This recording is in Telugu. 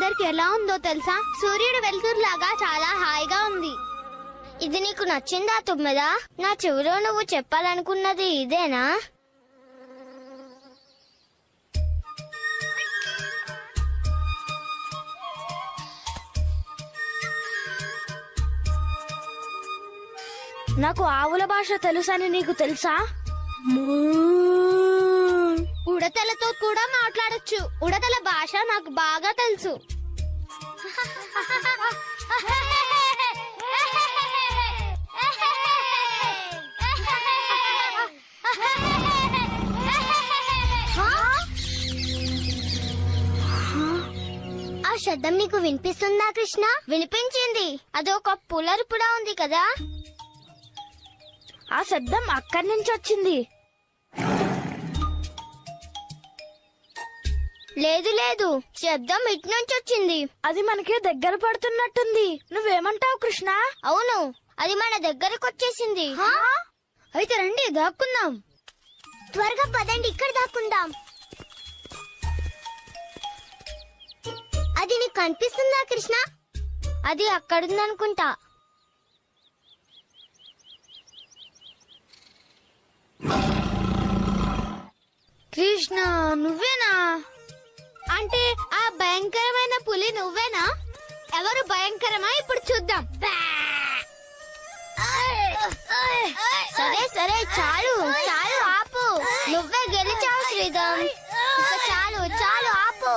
వెదర్ కి ఎలా ఉందో తెలుసా? సూర్యుడు వెలుతురులాగా చాలా హాయిగా ఉంది. ఇది నీకు నచ్చిందా తుమ్మెదా? నా చెవిలో నువ్వు చెప్పాలనుకున్నది ఇదేనా? నాకు ఆవుల భాష తెలుసని నీకు తెలుసా? ఉడతలతో కూడా మాట్లాడొచ్చు. ఉడతల భాష నాకు బాగా తెలుసు. ఆ శబ్దం నీకు వినిపిస్తుందా కృష్ణ? వినిపించింది. అదొక పులరుపుడా ఉంది కదా. ఆ శబ్దం అక్కడి నుంచి వచ్చింది. లేదు లేదు, శబ్దం ఇటు నుంచి వచ్చింది. అది మనకి దగ్గర పడుతున్నట్టుంది. నువ్వేమంటావు కృష్ణ? అవును, అది మన దగ్గరకు వచ్చేసింది. అయితే రండి దాక్కుందాం. త్వరగా పదండి, ఇక్కడ దాక్కుందాం. అది నీకు కనిపిస్తుందా కృష్ణ? అది అక్కడుందనుకుంటా. కృష్ణ, నువ్వేనా? అంటే ఆ భయంకరమైన పులి నువ్వేనా? ఎవరు భయంకరమా ఇప్పుడు చూద్దాం. సరే సరే, చాలు చాలు, ఆపు. నువ్వే గెలిచావు శ్రీధమ్. ఇక చాలు చాలు, ఆపు.